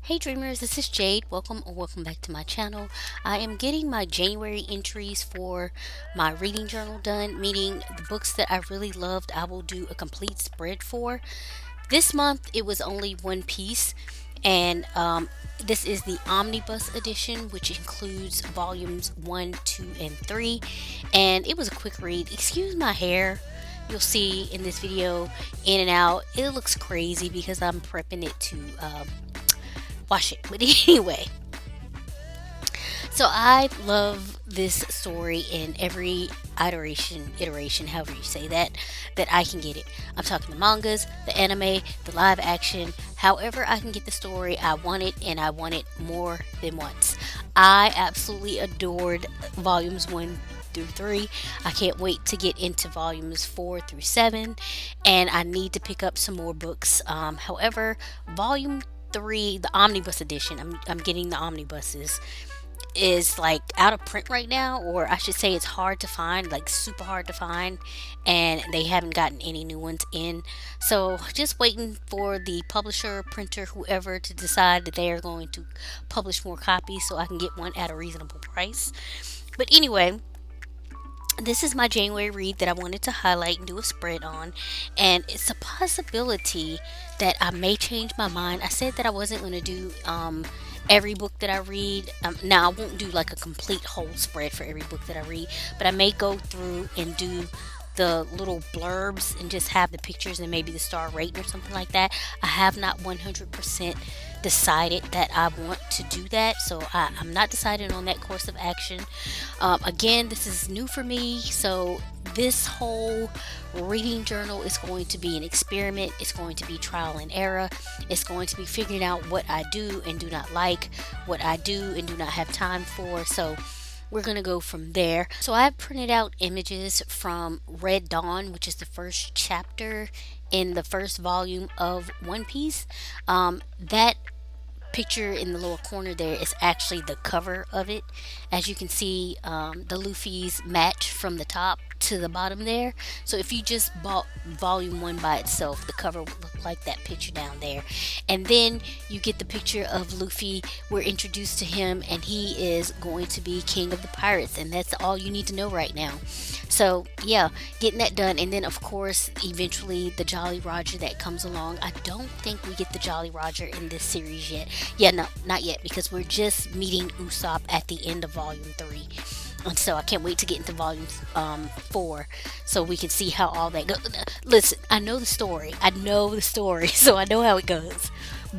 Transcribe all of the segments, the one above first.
Hey dreamers, this is Jade. Welcome or welcome back to my channel. I am getting my January entries for my reading journal done, meaning the books that I really loved, I will do a complete spread for. This month it was only One Piece, and this is the omnibus edition, which includes volumes 1, 2, and 3. And it was a quick read. Excuse my hair. You'll see in this video in and out. It looks crazy because I'm prepping it to wash it. But anyway, so I love this story in every iteration, however you say that I can get it. I'm talking the mangas, the anime, the live action. However I can get the story, I want it, and I want it more than once. I absolutely adored volumes 1 through 3. I can't wait to get into volumes 4 through 7, and I need to pick up some more books. However, volume 3, the omnibus edition, I'm getting the omnibuses, is like out of print right now, or I should say it's hard to find, like super hard to find, and they haven't gotten any new ones in. So just waiting for the publisher, printer, whoever to decide that they are going to publish more copies so I can get one at a reasonable price. But anyway, this is my January read that I wanted to highlight and do a spread on, and it's a possibility that I may change my mind. I said that I wasn't going to do every book that I read. Now, I won't do like a complete whole spread for every book that I read, but I may go through and do the little blurbs and just have the pictures and maybe the star rating or something like that. I have not 100% decided that I want to do that, so I'm not decided on that course of action. Again, this is new for me, so this whole reading journal is going to be an experiment. It's going to be trial and error. It's going to be figuring out what I do and do not like, what I do and do not have time for. So we're going to go from there. So I've printed out images from Red Dawn, which is the first chapter in the first volume of One Piece. That picture in the lower corner there is actually the cover of it. As you can see, the Luffy's match from the top to the bottom there. So if you just bought volume 1 by itself, the cover would look like that picture down there. And then you get the picture of Luffy. We're introduced to him, and he is going to be king of the pirates, and that's all you need to know right now. So yeah, getting that done. And then of course eventually the Jolly Roger that comes along. I don't think we get the Jolly Roger in this series yet. Yeah, no, not yet, because we're just meeting Usopp at the end of volume 3. And so I can't wait to get into volume 4 so we can see how all that goes. Listen, I know the story. So I know how it goes.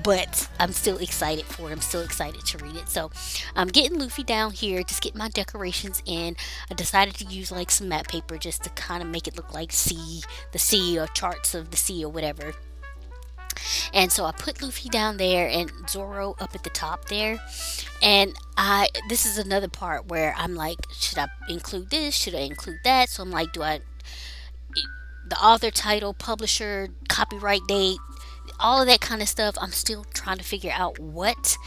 But I'm still excited for it. I'm still excited to read it. So I'm getting Luffy down here, just getting my decorations in. I decided to use like some matte paper just to kind of make it look like the sea, or charts of the sea or whatever. And so I put Luffy down there and Zoro up at the top there. And this is another part where I'm like, should I include this? Should I include that? So I'm like, the author, title, publisher, copyright date, all of that kind of stuff. I'm still trying to figure out what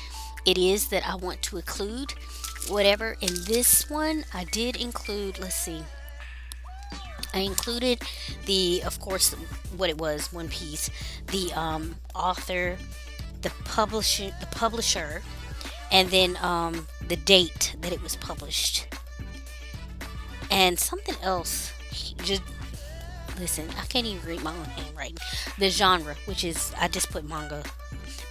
it is that I want to include. Whatever. In this one, I did include, let's see. I included of course, what it was, One Piece, the author, the publisher, and then the date that it was published, and something else. Just listen, I can't even read my own handwriting. The genre, which is, I just put manga.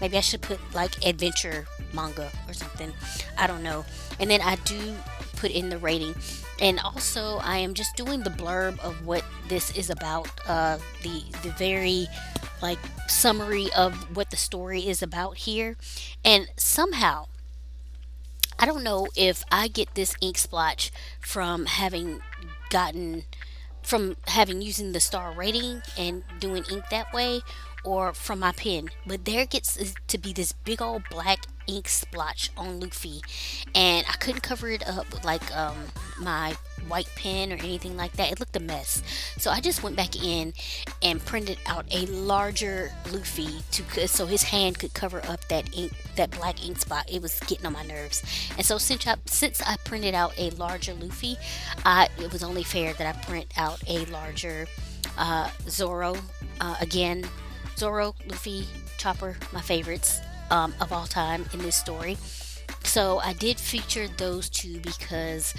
Maybe I should put like adventure manga or something. I don't know. And then I do put in the rating. And also, I am just doing the blurb of what this is about. The very like summary of what the story is about here. And somehow, I don't know if I get this ink splotch from gotten having using the star rating and doing ink that way, or from my pen, but there gets to be this big old black ink splotch on Luffy, and I couldn't cover it up with like my white pen or anything like that. It looked a mess, so I just went back in and printed out a larger Luffy so his hand could cover up that black ink spot. It was getting on my nerves, and so since I printed out a larger Luffy, it was only fair that I print out a larger Zoro. Again, Zoro, Luffy, Chopper, my favorites. of all time in this story. So I did feature those two because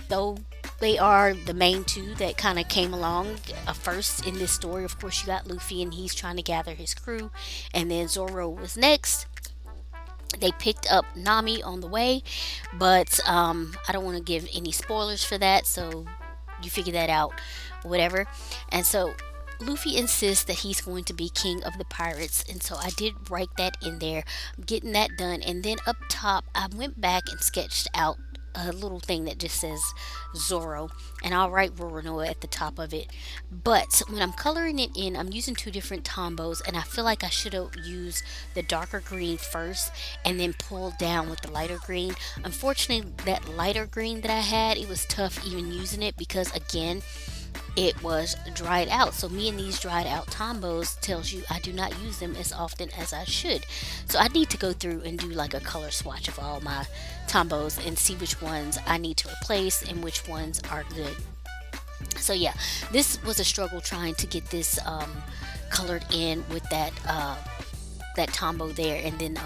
though they are the main two that kind of came along first in this story. Of course, you got Luffy and he's trying to gather his crew, and then Zoro was next. They picked up Nami on the way, but I don't want to give any spoilers for that, so you figure that out, whatever. And so Luffy insists that he's going to be king of the pirates, and so I did write that in there, getting that done. And then up top, I went back and sketched out a little thing that just says Zoro, and I'll write Roronoa at the top of it. But when I'm coloring it in, I'm using two different tombos, and I feel like I should have used the darker green first and then pulled down with the lighter green. Unfortunately, that lighter green that I had, it was tough even using it because, again, it was dried out. So me and these dried out tombos tells you I do not use them as often as I should. So I need to go through and do like a color swatch of all my tombos and see which ones I need to replace and which ones are good. So yeah, this was a struggle trying to get this colored in with that tombo there, and then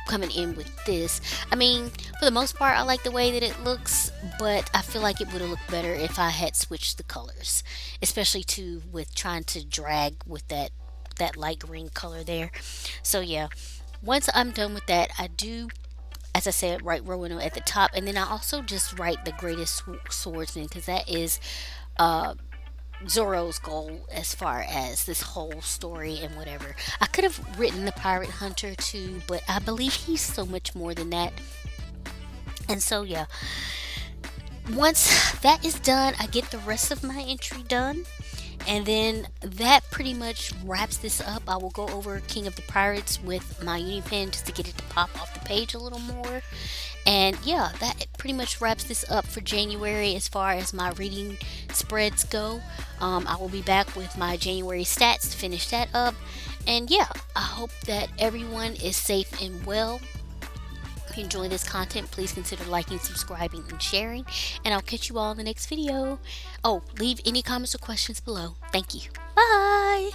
coming in with this. I mean, for the most part, I like the way that it looks, but I feel like it would have looked better if I had switched the colors, especially too with trying to drag with that light green color there. So yeah, once I'm done with that, I do, as I said, write Roanoke at the top, and then I also just write the greatest swordsman because that is Zoro's goal as far as this whole story and whatever. I could have written the pirate hunter too, but I believe he's so much more than that. And so yeah, once that is done, I get the rest of my entry done. And then that pretty much wraps this up. I will go over King of the Pirates with my uni pen just to get it to pop off the page a little more. And yeah, that pretty much wraps this up for January as far as my reading spreads go. I will be back with my January stats to finish that up. And yeah, I hope that everyone is safe and well. If you enjoy this content, please consider liking, subscribing, and sharing. And I'll catch you all in the next video. Oh, leave any comments or questions below. Thank you. Bye.